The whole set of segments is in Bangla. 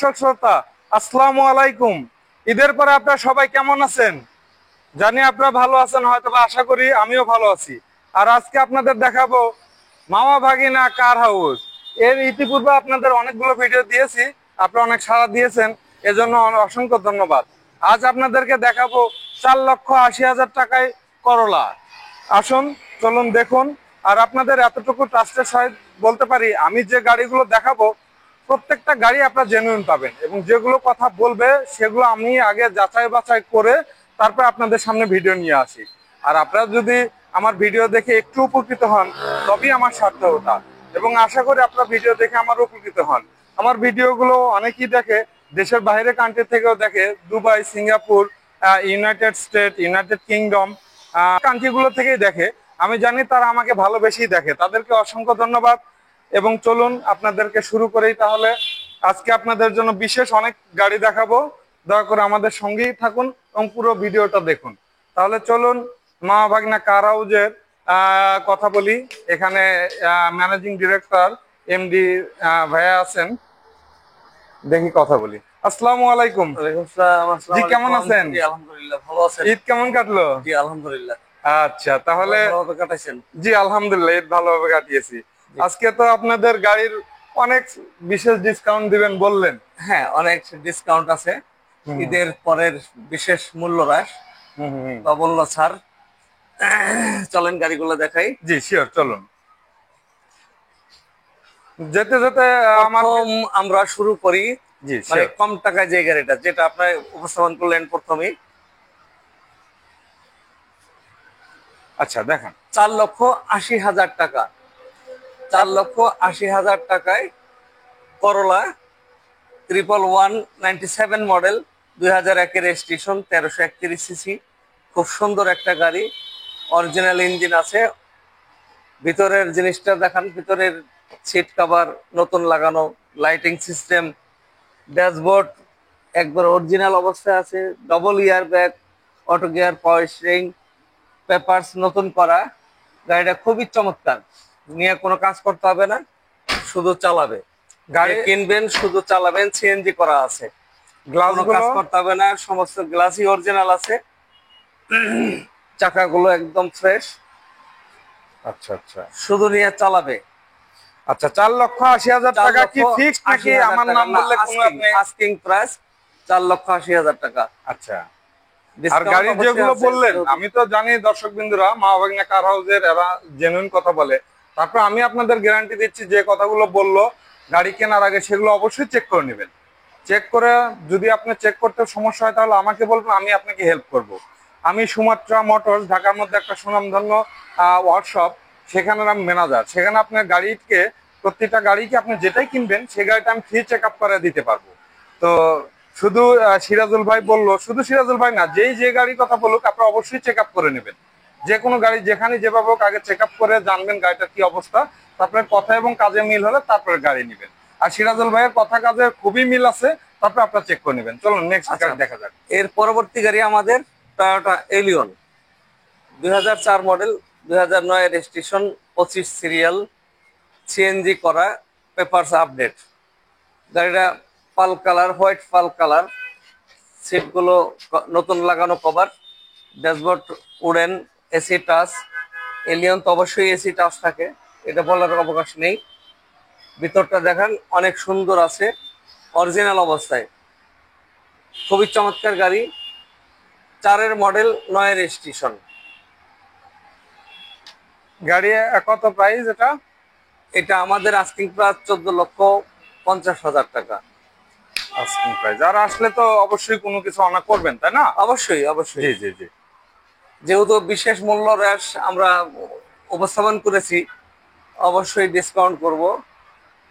দর্শক শ্রোতা, আসসালামু আলাইকুম। ঈদের পরে আপনারা সবাই কেমন আছেন? জানি আপনারা ভালো আছেন, হয়তো বা আশা করি আমিও ভালো আছি। আর আজকে আপনাদের দেখাবো মামা ভাগিনা কার হাউস। এর ইতিপূর্বে আপনাদের অনেকগুলো ভিডিও দিয়েছি, আপনারা অনেক সাড়া দিয়েছেন, এজন্য অসংখ্য ধন্যবাদ। আজ আপনাদেরকে দেখাবো 4,80,000 টাকায় করলা। আসুন, চলুন দেখুন। আর আপনাদের এতটুকু ট্রাস্টের সহিত বলতে পারি, আমি যে গাড়িগুলো দেখাবো প্রত্যেকটা গাড়ি আপনারা জেনুইন পাবেন, এবং যেগুলো কথা বলবে সেগুলো আমি আগে যাচাই বাছাই করে তারপর আপনাদের সামনে ভিডিও নিয়ে আসি। আর আপনারা যদি আমার ভিডিও দেখে একটু উপকৃত হন তবেই আমার সার্থকতা, এবং আশা করি আপনারা ভিডিও দেখে আমার উপকৃত হন। আমার ভিডিওগুলো অনেকেই দেখে, দেশের বাইরে কান্ট্রি থেকেও দেখে, Dubai, Singapore, United State, United Kingdom কান্ট্রিগুলো থেকেই দেখে। আমি জানি তারা আমাকে ভালোবেসেই দেখে, তাদেরকে অসংখ্য ধন্যবাদ। এবং চলুন আপনাদেরকে শুরু করেই তাহলে। আজকে আপনাদের জন্য বিশেষ অনেক গাড়ি দেখাবো, দয়া করে আমাদের সঙ্গেই থাকুন এবং পুরো ভিডিওটা দেখুন। তাহলে চলুন মা ভাগনা কার হাউজের কথা বলি। এখানে ম্যানেজিং ডিরেক্টর এমডি ভাইয়া আছেন, দেখি কথা বলি। আসসালামু আলাইকুম। ওয়ালাইকুম আসসালাম। জি, আসসালামু কেমন আলাইকুম। আছেন? জি আলহামদুলিল্লাহ, ভালো আছেন? ঈদ কেমন কাটলো? জি আলহামদুলিল্লাহ। আচ্ছা, তাহলে ভালোভাবে কাটাইছেন? জি আলহামদুলিল্লাহ, ঈদ ভালোভাবে কাটিয়েছি। জি। আজকে তো আপনাদের গাড়ির অনেক বিশেষ ডিসকাউন্ট দিবেন বললেন। হ্যাঁ, অনেক ডিসকাউন্ট আছে। হুম ঈদের পরের বিশেষ মূল্য হ্রাস হুম হুম হুম। বা মূল্য ছাড়। চলেন গাড়িগুলো দেখাই। জি শিওর, চলুন। যেতে যেতে আমার প্রথম আমরা শুরু করি জি মানে শিওর। কম টাকায় যে গাড়িটা, যেটা আপনার উপস্থাপন করলেন প্রথমেই। আচ্ছা দেখান। 4,80,000 টাকা। 4,80,000 টাকায় করলা 11197 মডেল, 2001-এর রেজিস্ট্রেশন, 1331 সিসি। খুব সুন্দর একটা গাড়ি, অরিজিনাল ইঞ্জিন আছে। ভিতরের জিনিসটা দেখান। ভিতরের সিট কভার নতুন লাগানো, লাইটিং সিস্টেম, ড্যাশবোর্ড একবার অরিজিনাল অবস্থায় আছে, ডবল ইয়ার bag, auto gear, power steering, papers নতুন করা। গাড়িটা খুবই চমৎকার, নিয়ে কোনো কাজ করতে হবে না, শুধু চালাবে। গাড়ি কিনবেন, শুধু চালাবেন, সিএনজি করা আছে, কোনো কাজ গ্লাসগুলো করতে হবে না, সমস্ত গ্লাসই অরিজিনাল আছে। চাকাগুলো একদম ফ্রেশ, আচ্ছা আচ্ছা শুধু নিয়ে চালাবে। আচ্ছা, 4,80,000 টাকা কি ফিক্সড নাকি 4,80,000 আমার টাকা নাম না, বললে কোনো আস্কিং আপনি? আস্কিং প্রাইস 4,80,000 টাকা। আচ্ছা। আর ডিসকাউন্ট গাড়ির অবশ্যই যেগুলো আছে। বললেন, আমি তো জানি দর্শক বিন্দুরা মা ভাগনা কার হাউসের এরা জেনুইন কথা বলে। তারপর আমি আপনাদের গ্যারান্টি দিচ্ছি, যে কথাগুলো বললো গাড়ি কেনার আগে সেগুলো অবশ্যই চেক করে নেবেন। চেক করে যদি আপনি চেক করতে সমস্যা হয় তাহলে আমাকে বলবেন, আমি আপনাকে হেল্প করব। আমি সুমাত্রা মোটরস, ঢাকার মধ্যে একটা সুনামধন্য ওয়ার্কশপ, সেখানের আমি ম্যানেজার। সেখানে আপনার গাড়িকে, প্রত্যেকটা গাড়িকে আপনি যেটাই কিনবেন সেই গাড়িটা আমি ফ্রি চেক আপ করে দিতে পারবো। তো শুধু সিরাজুল ভাই বললো, শুধু সিরাজুল ভাই না, যেই যে গাড়ির কথা বলুক আপনারা অবশ্যই চেক আপ করে নেবেন। যে কোনো গাড়ি যেখানে যেভাবে হোক আগে চেক আপ করে জানবেন গাড়িটার কি অবস্থা, তারপরে কথা এবং কাজে মিল হলে তারপরে গাড়ি নেবেন। আর সিরাজুল ভাইয়ের কথা কাজে খুবই মিল আছে, তারপরে আপনারা চেক করে নেবেন। চলুন নেক্সট আচ্ছা, গাড়ি দেখা যাক। এর পরবর্তী গাড়ি আমাদের Toyota Allion, 2004 model, 2009 registration, 25 serial, CNG করা, পেপারস আপডেট। গাড়িটা pearl colour, white pearl colour, সিটগুলো নতুন লাগানো cover, dashboard wooden, AC touch. Allion তো অবশ্যই এসি টাচ থাকে, এটা বলার অবকাশ নেই। ভিতরটা দেখান, অনেক সুন্দর আছে, অরিজিনাল অবস্থায়। খুবই চমৎকার গাড়ি, 4-এর মডেল, 9 রেজিস্ট্রেশন। গাড়ি কত প্রাইস এটা? এটা আমাদের আস্কিং প্রাইস 14,50,000 টাকা। Asking price. আর আসলে তো অবশ্যই কোনো কিছু অনার করবেন, তাই না? অবশ্যই জি অবশ্যই, জি জি। যেহেতু বিশেষ মূল্য হ্রাস আমরা উপস্থাপন করেছি, অবশ্যই ডিসকাউন্ট করব।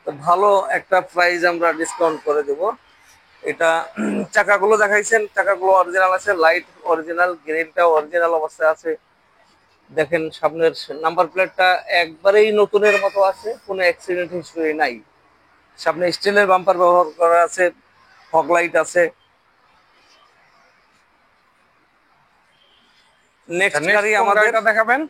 তো ভালো একটা প্রাইস আমরা ডিসকাউন্ট করে দেব। এটা চাকাগুলো দেখাইছেন, চাকাগুলো অরিজিনাল আছে, লাইট অরিজিনাল, গ্রিলটাও অরিজিনাল অবস্থায় আছে। দেখেন সামনের নাম্বার প্লেটটা একবারেই নতুনের মতো আছে, কোনো অ্যাক্সিডেন্ট হিস্টরি নাই। সামনে স্টিলের বাম্পার ব্যবহার করা আছে, ফগ লাইট আছে। নেক্সট গাড়ি কোন আমাদের গাড়িটা দেখাবেন?